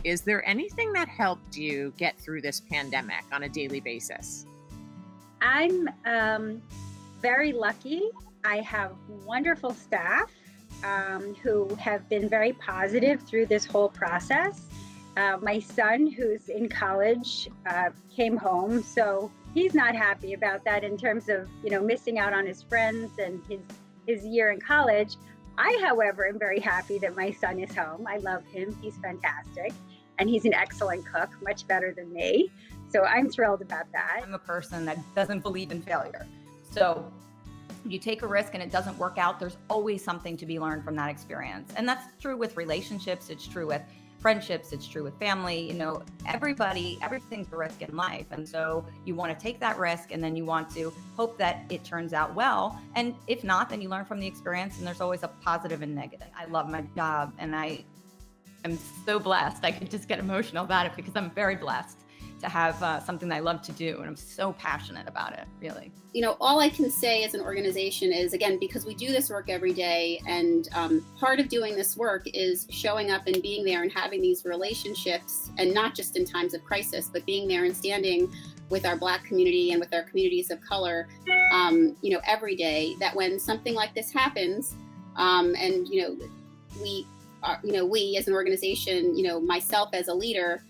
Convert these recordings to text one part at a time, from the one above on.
is there anything that helped you get through this pandemic on a daily basis? I'm very lucky. I have wonderful staff who have been very positive through this whole process. My son, who's in college, came home, so he's not happy about that in terms of, missing out on his friends and his year in college. I, however, am very happy that my son is home. I love him. He's fantastic. And he's an excellent cook, much better than me. So I'm thrilled about that. I'm a person that doesn't believe in failure. So you take a risk and it doesn't work out, there's always something to be learned from that experience. And that's true with relationships. It's true with friendships. It's true with family. Everything's a risk in life. And so you want to take that risk and then you want to hope that it turns out well. And if not, then you learn from the experience, and there's always a positive and negative. I love my job and I am so blessed. I could just get emotional about it because I'm very blessed to have something that I love to do. And I'm so passionate about it, really. All I can say as an organization is, again, because we do this work every day, and part of doing this work is showing up and being there and having these relationships, and not just in times of crisis, but being there and standing with our Black community and with our communities of color, every day, that when something like this happens, and, we as an organization, myself as a leader,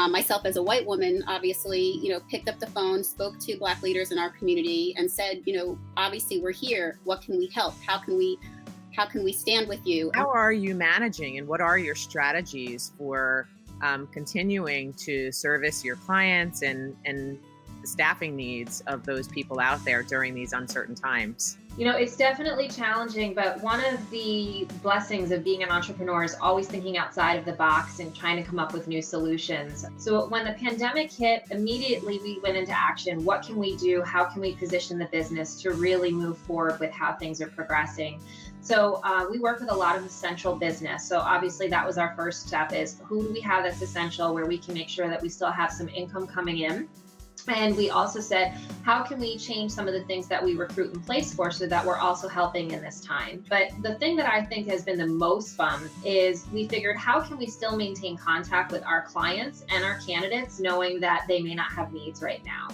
myself as a white woman, obviously, picked up the phone, spoke to Black leaders in our community and said, obviously we're here. What can we help? How can we stand with you? How are you managing, and what are your strategies for continuing to service your clients and the staffing needs of those people out there during these uncertain times? It's definitely challenging, but one of the blessings of being an entrepreneur is always thinking outside of the box and trying to come up with new solutions. So when the pandemic hit, immediately we went into action. What can we do? How can we position the business to really move forward with how things are progressing? So we work with a lot of essential business. So obviously that was our first step, is who do we have that's essential, where we can make sure that we still have some income coming in. And we also said, how can we change some of the things that we recruit and place for so that we're also helping in this time? But the thing that I think has been the most fun is we figured, how can we still maintain contact with our clients and our candidates, knowing that they may not have needs right now?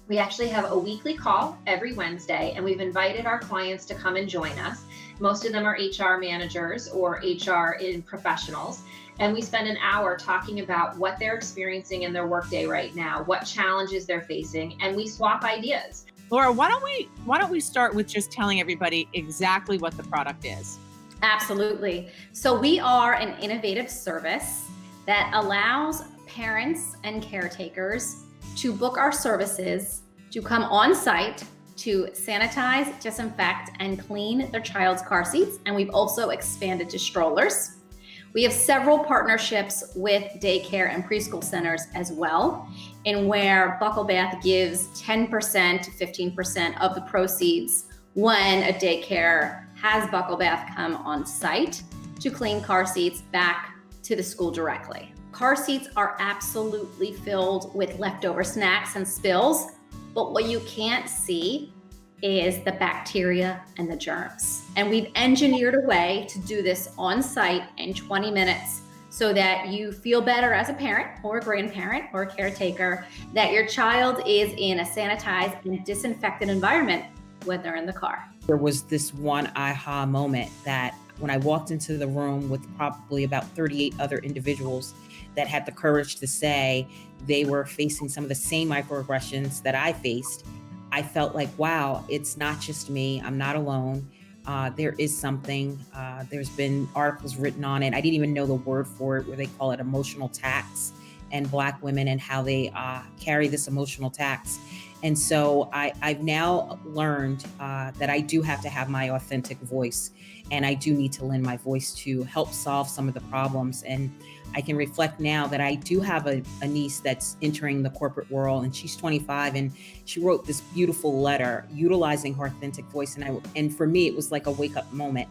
We actually have a weekly call every Wednesday, and we've invited our clients to come and join us. Most of them are HR managers or HR professionals. And we spend an hour talking about what they're experiencing in their workday right now, what challenges they're facing, and we swap ideas. Laura, why don't we start with just telling everybody exactly what the product is? Absolutely. So we are an innovative service that allows parents and caretakers to book our services, to come on site, to sanitize, disinfect, and clean their child's car seats. And we've also expanded to strollers. We have several partnerships with daycare and preschool centers as well, in where BuckleBath gives 10% to 15% of the proceeds when a daycare has BuckleBath come on site to clean car seats back to the school directly. Car seats are absolutely filled with leftover snacks and spills, but what you can't see is the bacteria and the germs. And we've engineered a way to do this on site in 20 minutes so that you feel better as a parent or a grandparent or a caretaker that your child is in a sanitized and disinfected environment when they're in the car. There was this one aha moment that when I walked into the room with probably about 38 other individuals that had the courage to say they were facing some of the same microaggressions that I faced, I felt like, wow, it's not just me. I'm not alone. There is something. There's been articles written on it. I didn't even know the word for it, where they call it emotional tax, and Black women and how they carry this emotional tax. And so I've now learned that I do have to have my authentic voice, and I do need to lend my voice to help solve some of the problems. And I can reflect now that I do have a niece that's entering the corporate world, and she's 25, and she wrote this beautiful letter utilizing her authentic voice. And for me, it was like a wake up moment.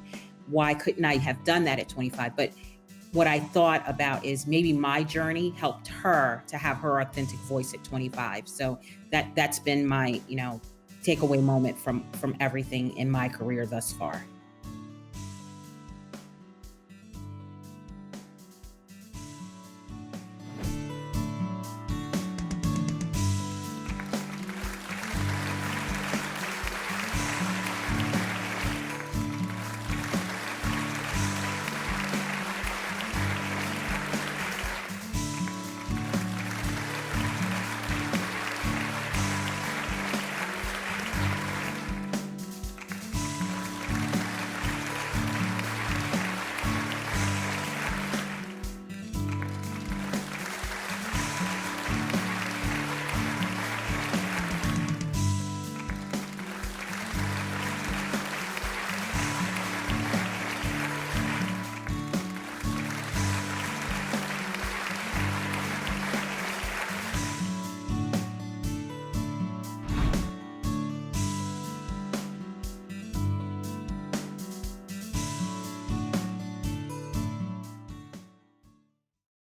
Why couldn't I have done that at 25? But what I thought about is maybe my journey helped her to have her authentic voice at 25. So that's been my, takeaway moment from everything in my career thus far.